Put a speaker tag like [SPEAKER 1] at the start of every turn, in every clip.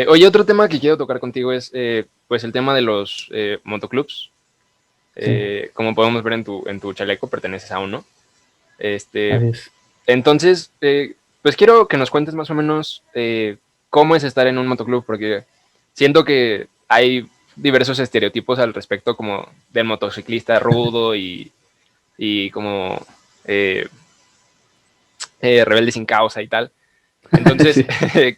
[SPEAKER 1] Oye, otro tema que quiero tocar contigo es pues el tema de los motoclubs.
[SPEAKER 2] Sí,
[SPEAKER 1] Como podemos ver en tu chaleco, perteneces a uno. Este,
[SPEAKER 2] así es.
[SPEAKER 1] entonces, pues quiero que nos cuentes más o menos cómo es estar en un motoclub, porque siento que hay diversos estereotipos al respecto, como del motociclista rudo y como eh, rebelde sin causa y tal. Entonces,
[SPEAKER 2] Sí,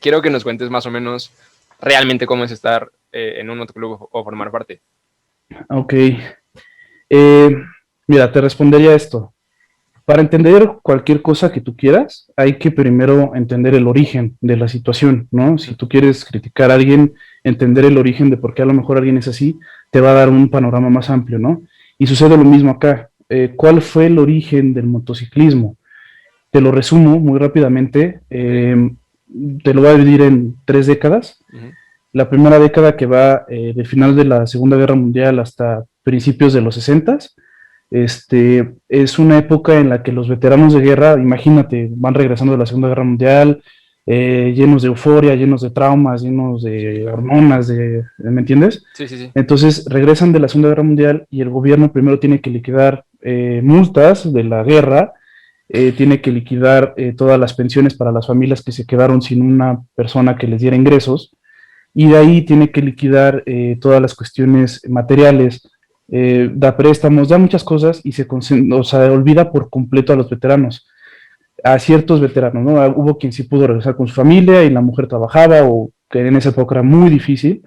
[SPEAKER 1] quiero que nos cuentes más o menos realmente cómo es estar en un motoclub o formar parte.
[SPEAKER 2] ok. Eh, Mira, te respondería esto. Para entender cualquier cosa que tú quieras, hay que primero entender el origen de la situación, ¿no? Si tú quieres criticar a alguien, entender el origen de por qué a lo mejor alguien es así, te va a dar un panorama más amplio, ¿no? Y sucede lo mismo acá. ¿Cuál fue el origen del motociclismo? Te lo resumo muy rápidamente.
[SPEAKER 1] Okay.
[SPEAKER 2] Te lo voy a dividir en 3 décadas.
[SPEAKER 1] Uh -huh.
[SPEAKER 2] La primera década que va del final de la Segunda Guerra Mundial hasta principios de los 60, es una época en la que los veteranos de guerra, imagínate, van regresando de la Segunda Guerra Mundial, llenos de euforia, llenos de traumas, llenos
[SPEAKER 1] Sí,
[SPEAKER 2] de
[SPEAKER 1] claro.
[SPEAKER 2] hormonas, ¿me entiendes?
[SPEAKER 1] Sí, sí, sí.
[SPEAKER 2] Entonces regresan de la Segunda Guerra Mundial y el gobierno primero tiene que liquidar multas de la guerra, tiene que liquidar todas las pensiones para las familias que se quedaron sin una persona que les diera ingresos, y de ahí tiene que liquidar todas las cuestiones materiales, da préstamos, da muchas cosas y o sea, olvida por completo a los veteranos, a ciertos veteranos, ¿no? Hubo quien sí pudo regresar con su familia y la mujer trabajaba, o que en esa época era muy difícil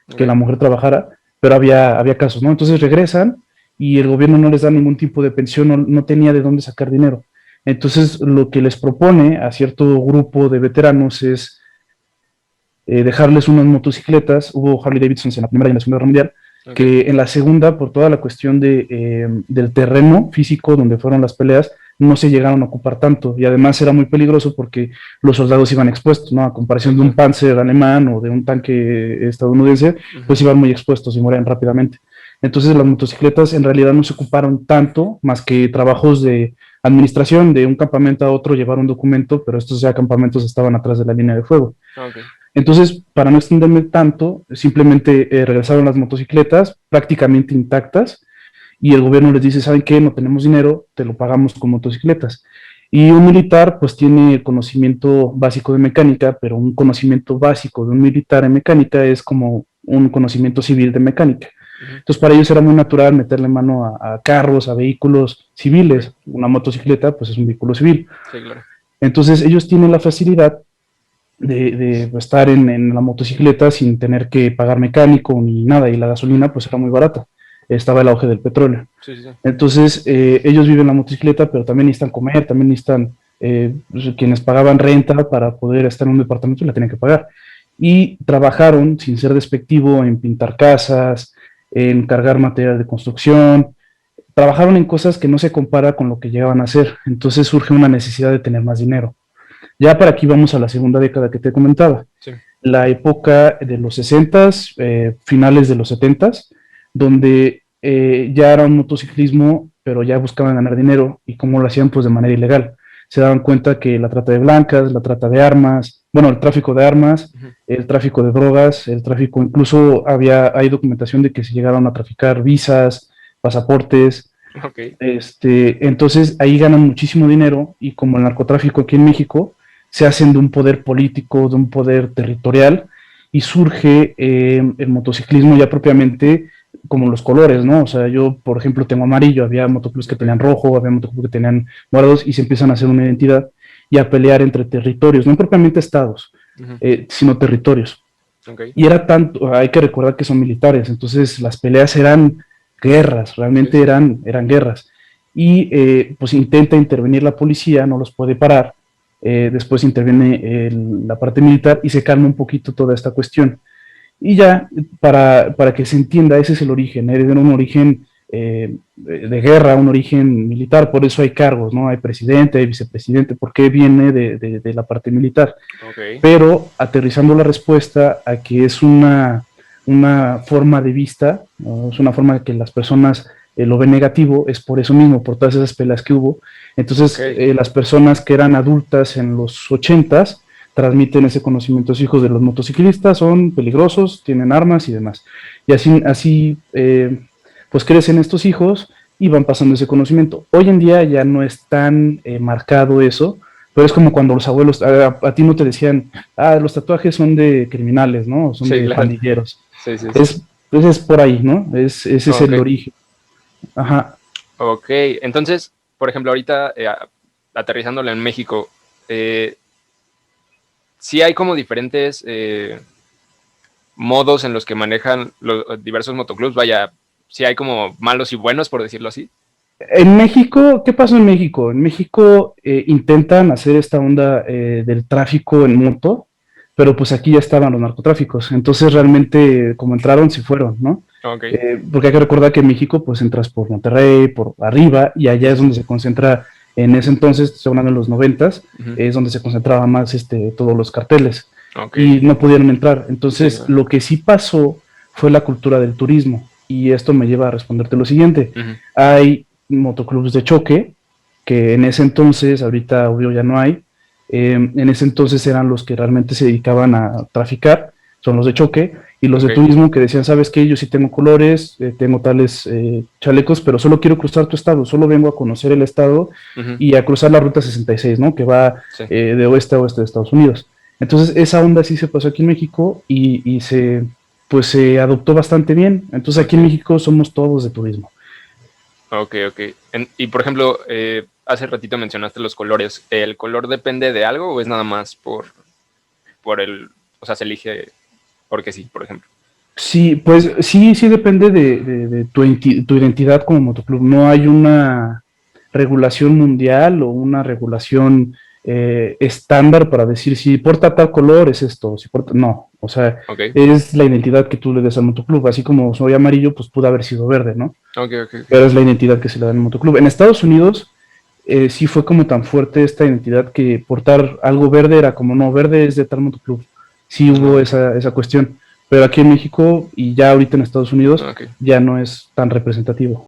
[SPEAKER 2] que
[SPEAKER 1] Okay.
[SPEAKER 2] la mujer trabajara, pero había casos, ¿no? Entonces regresan y el gobierno no les da ningún tipo de pensión, no tenía de dónde sacar dinero. Entonces lo que les propone a cierto grupo de veteranos es dejarles unas motocicletas. Hubo Harley Davidson en la Primera y en la Segunda Guerra Mundial,
[SPEAKER 1] Okay.
[SPEAKER 2] que en la Segunda, por toda la cuestión del terreno físico donde fueron las peleas, no se llegaron a ocupar tanto, y además era muy peligroso porque los soldados iban expuestos, ¿no? A
[SPEAKER 1] Sí,
[SPEAKER 2] comparación de un
[SPEAKER 1] claro.
[SPEAKER 2] Panzer alemán o de un tanque estadounidense,
[SPEAKER 1] Uh
[SPEAKER 2] pues
[SPEAKER 1] -huh.
[SPEAKER 2] iban muy expuestos y morían rápidamente. Entonces las motocicletas en realidad no se ocuparon tanto, más que trabajos de administración, de un campamento a otro llevar un documento, pero estos ya campamentos estaban atrás de la línea de fuego.
[SPEAKER 1] Okay.
[SPEAKER 2] Entonces, para no extenderme tanto, simplemente regresaron las motocicletas prácticamente intactas, y el gobierno les dice, ¿saben qué? No tenemos dinero, te lo pagamos con motocicletas. Y un militar pues tiene conocimiento básico de mecánica, pero un conocimiento básico de un militar en mecánica es como un conocimiento civil de mecánica.
[SPEAKER 1] Uh -huh.
[SPEAKER 2] Entonces para ellos era muy natural meterle mano a carros, a vehículos
[SPEAKER 1] Okay.
[SPEAKER 2] civiles. Una motocicleta pues es un vehículo civil.
[SPEAKER 1] Sí, claro.
[SPEAKER 2] Entonces ellos tienen la facilidad de estar en la motocicleta sin tener que pagar mecánico ni nada, y la gasolina pues era muy barata, estaba el auge del petróleo.
[SPEAKER 1] Sí, sí, sí.
[SPEAKER 2] Entonces ellos viven la motocicleta, pero también necesitan comer, también necesitan, pues, quienes pagaban renta para poder estar en un departamento la tienen que pagar. Y trabajaron, sin ser despectivo, en pintar casas, en cargar material de construcción, trabajaron en cosas que no se compara con lo que llegaban a hacer. Entonces surge una necesidad de tener más dinero. Ya para aquí vamos a la segunda década que te comentaba,
[SPEAKER 1] Sí.
[SPEAKER 2] la época de los 60, finales de los 70, donde ya era un motociclismo, pero ya buscaban ganar dinero, y cómo lo hacían, pues de manera ilegal. Se daban cuenta que la trata de blancas, la trata de armas, bueno, el tráfico de armas,
[SPEAKER 1] Uh -huh.
[SPEAKER 2] el tráfico de drogas, el tráfico, incluso hay documentación de que se llegaron a traficar visas, pasaportes.
[SPEAKER 1] Okay.
[SPEAKER 2] Entonces ahí ganan muchísimo dinero, y como el narcotráfico aquí en México, se hacen de un poder político, de un poder territorial, y surge el motociclismo ya propiamente como los colores, ¿no? O sea, yo, por ejemplo, tengo amarillo, había motoclubs que
[SPEAKER 1] Okay.
[SPEAKER 2] tenían rojo, había motoclubs que tenían morados, y se empiezan a hacer una identidad y a pelear entre territorios, no propiamente estados,
[SPEAKER 1] Uh -huh.
[SPEAKER 2] sino territorios.
[SPEAKER 1] Okay.
[SPEAKER 2] Y era tanto, hay que recordar que son militares, entonces las peleas eran guerras,
[SPEAKER 1] Sí,
[SPEAKER 2] realmente
[SPEAKER 1] sí.
[SPEAKER 2] eran guerras. Y pues intenta intervenir la policía, no los puede parar, después interviene la parte militar y se calma un poquito toda esta cuestión. Y ya, para que se entienda, ese es el origen, es un origen de guerra, un origen militar, por eso hay cargos, ¿no? Hay presidente, hay vicepresidente, porque viene de la parte militar.
[SPEAKER 1] Okay.
[SPEAKER 2] Pero aterrizando la respuesta a que es una forma de vista, ¿no? Es una forma de que las personas lo ven negativo, es por eso mismo, por todas esas peleas que hubo. Entonces,
[SPEAKER 1] Okay.
[SPEAKER 2] las personas que eran adultas en los 80 transmiten ese conocimiento a sus hijos de los motociclistas, son peligrosos, tienen armas y demás. Y así pues crecen estos hijos y van pasando ese conocimiento. Hoy en día ya no es tan marcado eso, pero es como cuando los abuelos, a ti no te decían, los tatuajes son de criminales, ¿no? Son
[SPEAKER 1] Sí,
[SPEAKER 2] de
[SPEAKER 1] claro.
[SPEAKER 2] pandilleros.
[SPEAKER 1] Sí, sí, sí.
[SPEAKER 2] Es por ahí, ¿no? Ese es
[SPEAKER 1] Ok.
[SPEAKER 2] el origen. Ajá.
[SPEAKER 1] Ok, entonces, por ejemplo, ahorita aterrizándolo en México, sí hay como diferentes modos en los que manejan los diversos motoclubs, vaya, sí hay como malos y buenos, por decirlo así.
[SPEAKER 2] En México, ¿qué pasó en México? En México intentan hacer esta onda del tráfico en moto, pero pues aquí ya estaban los narcotráficos. Entonces realmente como entraron, sí fueron, ¿no?
[SPEAKER 1] Ok,
[SPEAKER 2] Porque hay que recordar que en México pues entras por Monterrey, por arriba, y
[SPEAKER 1] sí,
[SPEAKER 2] allá
[SPEAKER 1] sí,
[SPEAKER 2] es
[SPEAKER 1] sí.
[SPEAKER 2] donde se concentra, en ese entonces, estoy hablando de los 90s,
[SPEAKER 1] Ujú.
[SPEAKER 2] es donde se concentraban más todos los carteles,
[SPEAKER 1] Ok,
[SPEAKER 2] y no pudieron entrar.
[SPEAKER 1] sí,
[SPEAKER 2] Entonces lo que sí pasó fue la cultura del turismo, y esto me lleva a responderte lo siguiente.
[SPEAKER 1] ujú.
[SPEAKER 2] Hay motoclubs de choque, que en ese entonces, ahorita obvio ya no hay, en ese entonces eran los que realmente se dedicaban a traficar, son los de choque, y los de
[SPEAKER 1] Ok,
[SPEAKER 2] turismo que decían, sabes qué, yo sí tengo colores, tengo tales chalecos, pero solo quiero cruzar tu estado, solo vengo a conocer el estado
[SPEAKER 1] ujú.
[SPEAKER 2] y a cruzar la ruta 66, ¿no? Que va
[SPEAKER 1] Sí,
[SPEAKER 2] de oeste a oeste de Estados Unidos. Entonces esa onda sí se pasó aquí en México y pues se adoptó bastante bien. Entonces aquí en
[SPEAKER 1] ok,
[SPEAKER 2] México somos todos de turismo.
[SPEAKER 1] ok, ok. Y por ejemplo, hace ratito mencionaste los colores. ¿El color depende de algo o es nada más por el, o sea, se elige porque sí, por ejemplo?
[SPEAKER 2] Sí, pues sí depende de tu identidad como motoclub. No hay una regulación mundial o una regulación estándar para decir si porta tal color es esto, si porta, no, o sea,
[SPEAKER 1] Ok,
[SPEAKER 2] es la identidad que tú le des al motoclub. Así como soy amarillo, pues pudo haber sido verde, ¿no?
[SPEAKER 1] ok, ok, ok.
[SPEAKER 2] Pero es la identidad que se le da al motoclub. En Estados Unidos sí fue como tan fuerte esta identidad que portar algo verde era como, no, verde es de tal motoclub. Sí hubo
[SPEAKER 1] Ok,
[SPEAKER 2] esa cuestión. Pero aquí en México y ya ahorita en Estados Unidos
[SPEAKER 1] ok.
[SPEAKER 2] ya no es tan representativo.